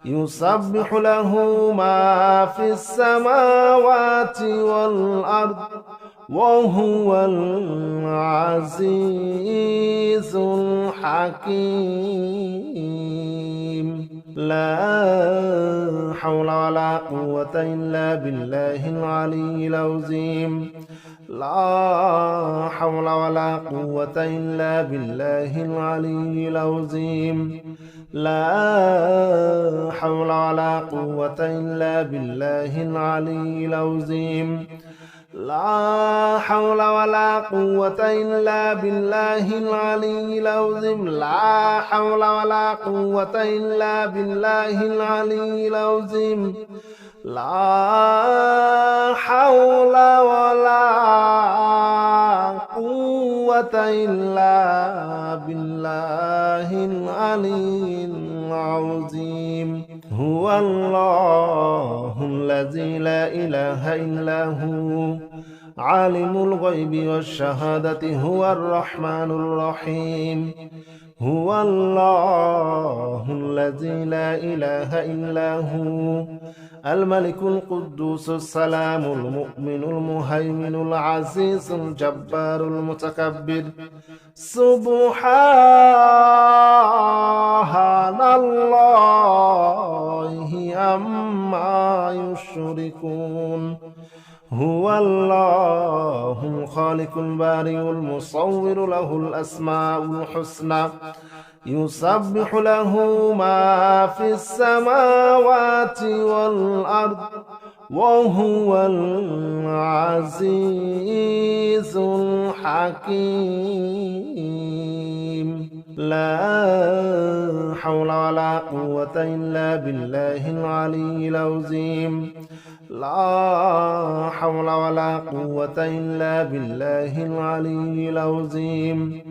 يسبح له ما في السماوات والأرض وهو العزيز الحكيم. لا حول ولا قوة إلا بالله العلي العظيم. لا حول ولا قوة إلا بالله العلي العظيم. لا حول ولا قوة إلا بالله العلي العظيم. لا حول ولا قوة إلا بالله العلي العظيم. لا حول ولا قوة إلا بالله العلي العظيم. لا حول ولا قوة إلا بالله العلي العظيم. هو الله الذي لا إله إلا هو عالم الغيب والشهادة هو الرحمن الرحيم. هو الله الذي لا إله إلا هو الملك القدوس السلام المؤمن المهيمن العزيز الجبار المتكبر. سبحان الله عما يشركون. هو الله الخالق البارئ المصور له الأسماء الحسنى يسبح له ما في السماوات والأرض وهو العزيز الحكيم. لا حول ولا قوة إلا بالله العلي العظيم. لا حول ولا قوة إلا بالله العلي العظيم.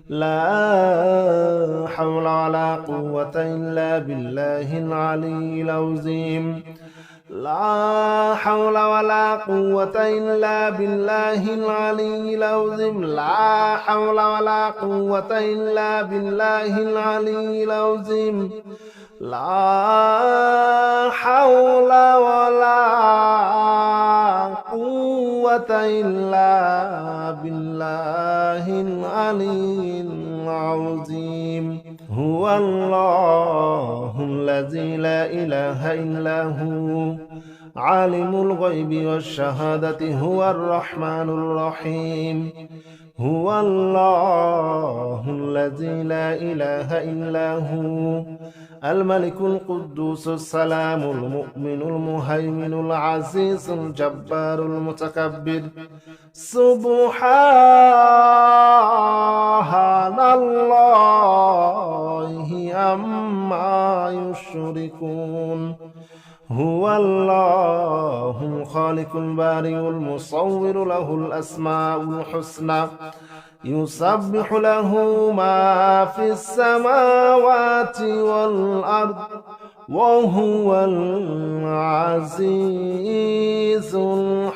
لا حول ولا قوة إلا بالله العلي العظيم. لا حول ولا قوة إلا بالله العلي العظيم. لا حول ولا قوة إلا بالله العلي العظيم. لا حول ولا قوة إلا بالله العلي العظيم. هو الله الذي لا إله إلا هو عالم الغيب والشهادة هو الرحمن الرحيم. هو الله الذي لا إله إلا هو الملك القدوس السلام المؤمن المهيمن العزيز الجبار المتكبر. سبحان الله عما يشركون. هو الله الخالق البارئ المصور له الأسماء الحسنى يسبح له ما في السماوات والأرض وهو العزيز الحكيم.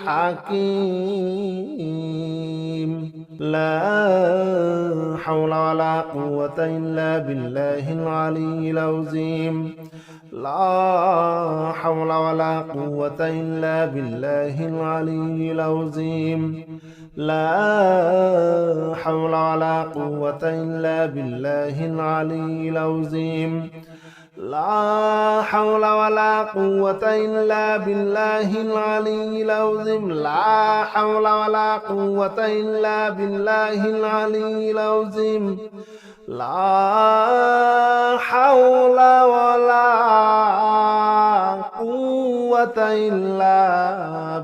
لا حول ولا قوة إلا بالله العلي العظيم. لا حول ولا قوة إلا بالله العلي العظيم. لا حول ولا قوة إلا بالله العلي العظيم. لا حول ولا قوة إلا بالله العلي العظيم. لا حول ولا قوة إلا بالله العلي العظيم. لا حول ولا قوة إلا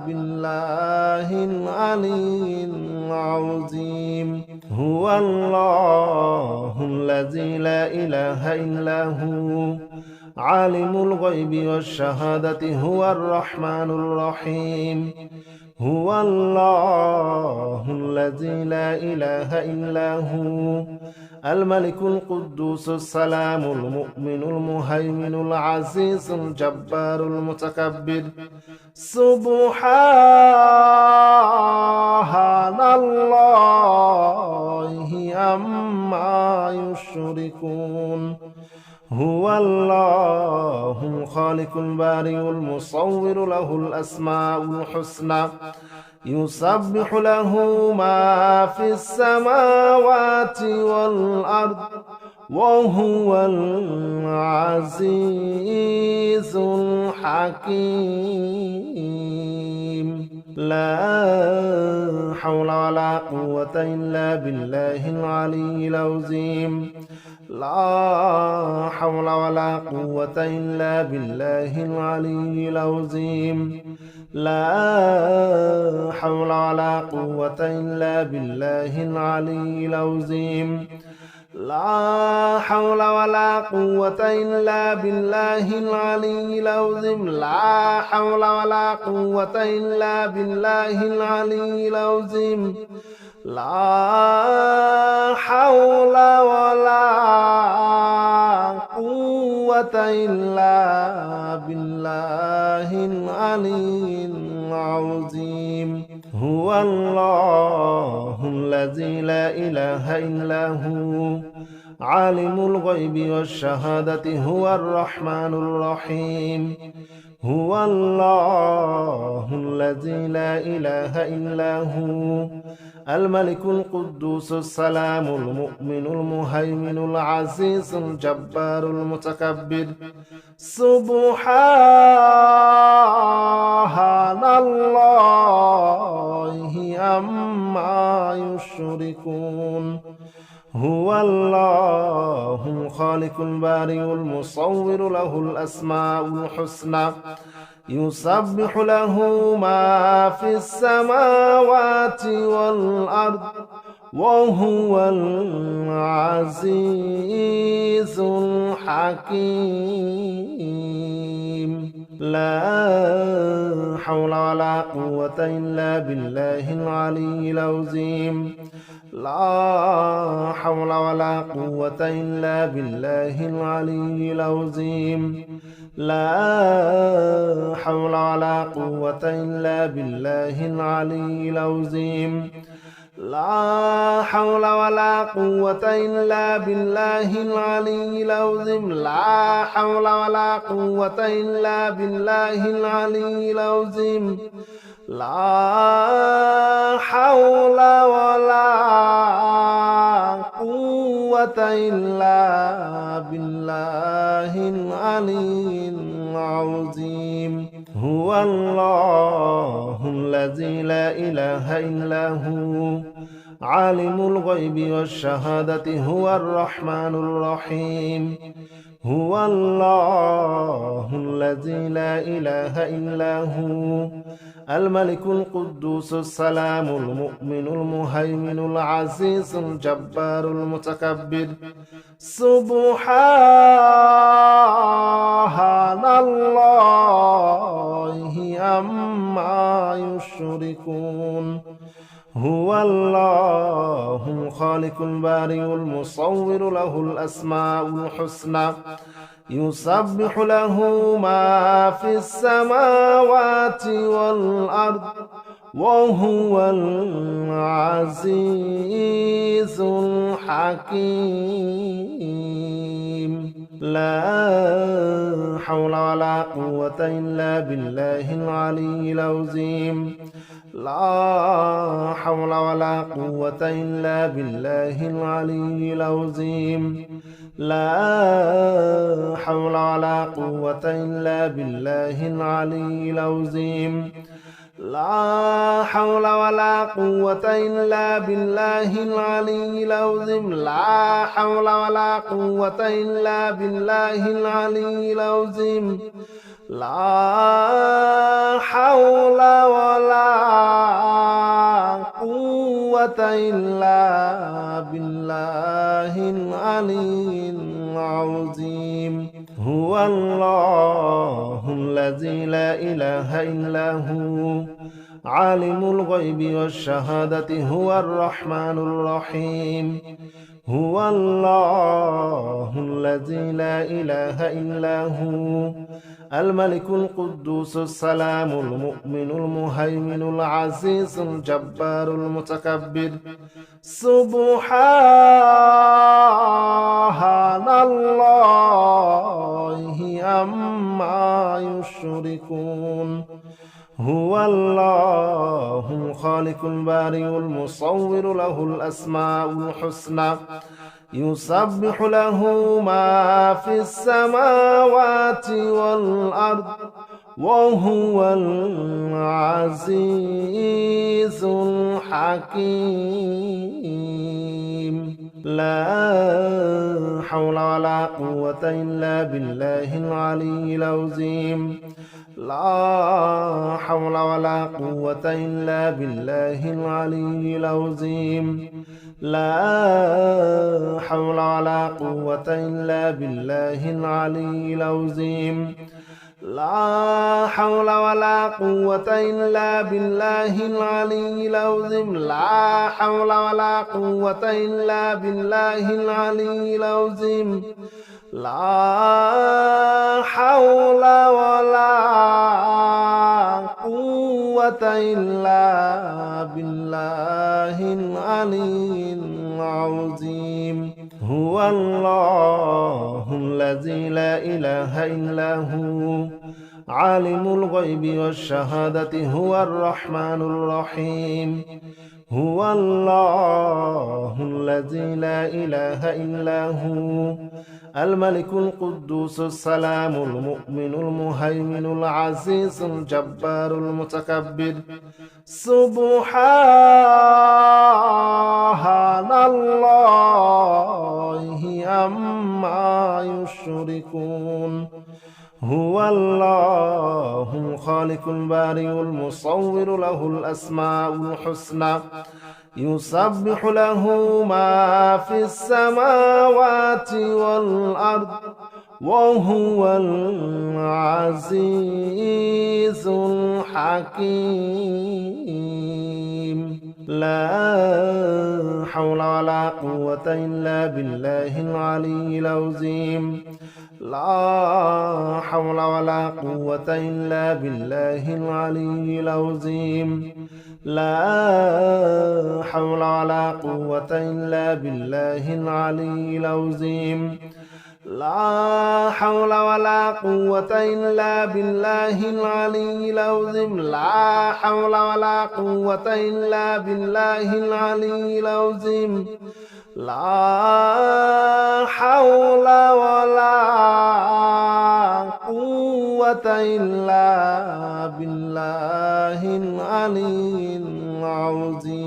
بالله العلي العظيم. هو الله الذي لا إله إلا هو عالم الغيب والشهادة هو الرحمن الرحيم. هو الله الذي لا إله إلا هو الملك القدوس السلام المؤمن المهيمن العزيز الجبار المتكبر. سبحان الله عما يشركون. هو الله الخالق البارئ المصور له الأسماء الحسنى يسبح له ما في السماوات والأرض وهو العزيز الحكيم لا حول ولا قوة إلا بالله العلي العظيم لا حول ولا قوة إلا بالله العلي العظيم لا حول ولا قوة إلا بالله العلي العظيم لا حول ولا قوة إلا بالله العلي العظيم لا حول ولا قوة إلا بالله العلي العظيم لا حول ولا قوة إلا بالله العلي العظيم هو الله الذي لا إله إلا هو عالم الغيب والشهادة هو الرحمن الرحيم هو الله الذي لا إله إلا هو الملك القدوس السلام المؤمن المهيمن العزيز الجبار المتكبر سبحان الله عما يشركون هو الله الخالق البارئ المصور له الأسماء الحسنى يسبح له ما في السماوات والأرض وهو العزيز الحكيم لا حول ولا قوة إلا بالله العلي العظيم لا حول ولا قوة إلا بالله العلي العظيم لا حول ولا قوة إلا بالله العلي العظيم لا حول ولا قوة إلا بالله العلي العظيم لا حول ولا قوة إلا بالله العلي العظيم لا حول ولا قوة إلا بالله العلي العظيم هو الله الذي لا إله إلا هو عالم الغيب والشهادة هو الرحمن الرحيم هو الله الذي لا إله إلا هو الملك القدوس السلام المؤمن المهيمن العزيز الجبار المتكبر سبحان الله عما يشركون هو الله الخالق البارئ المصور له الأسماء الحسنى يسبح له ما في السماوات والأرض وهو العزيز الحكيم لا حول ولا قوة إلا بالله العلي العظيم لا حول ولا قوة إلا بالله العلي العظيم لا حول ولا قوة إلا بالله العلي العظيم لا حول ولا قوة إلا بالله العلي العظيم لا حول ولا قوة إلا بالله العلي العظيم لا حول ولا قوة إلا بالله العلي العظيم هو الله الذي لا إله إلا هو عالم الغيب والشهادة هو الرحمن الرحيم هو الله الذي لا إله إلا هو الملك القدوس السلام المؤمن المهيمن العزيز الجبار المتكبر سبحان الله عما يشركون هو الله الخالق البارئ المصور له الأسماء الحسنى يسبح له ما في السماوات والأرض وهو العزيز الحكيم لا حول ولا قوة إلا بالله العلي العظيم لا حول ولا قوة إلا بالله العلي العظيم لا حول ولا قوة إلا بالله العلي العظيم لا حول ولا قوة إلا بالله العلي العظيم لا حول ولا قوة إلا بالله العلي العظيم لا حول ولا قوة إلا بالله العلي العظيم هو الله الذي لا إله إلا هو عالم الغيب والشهادة هو الرحمن الرحيم هو الله الذي لا إله إلا هو الملك القدوس السلام المؤمن المهيمن العزيز الجبار المتكبر سبحان الله عما يشركون هو الله الخالق البارئ المصور له الأسماء الحسنى يسبح له ما في السماوات والأرض وهو العزيز الحكيم لا حول ولا قوة إلا بالله العلي العظيم لا حول ولا قوة إلا بالله العلي العظيم لا حول ولا قوة إلا بالله العلي العظيم لا حول ولا قوة إلا بالله العلي العظيم لا حول ولا قوة إلا بالله العلي العظيم لا حول ولا قوة إلا بالله العلي العظيم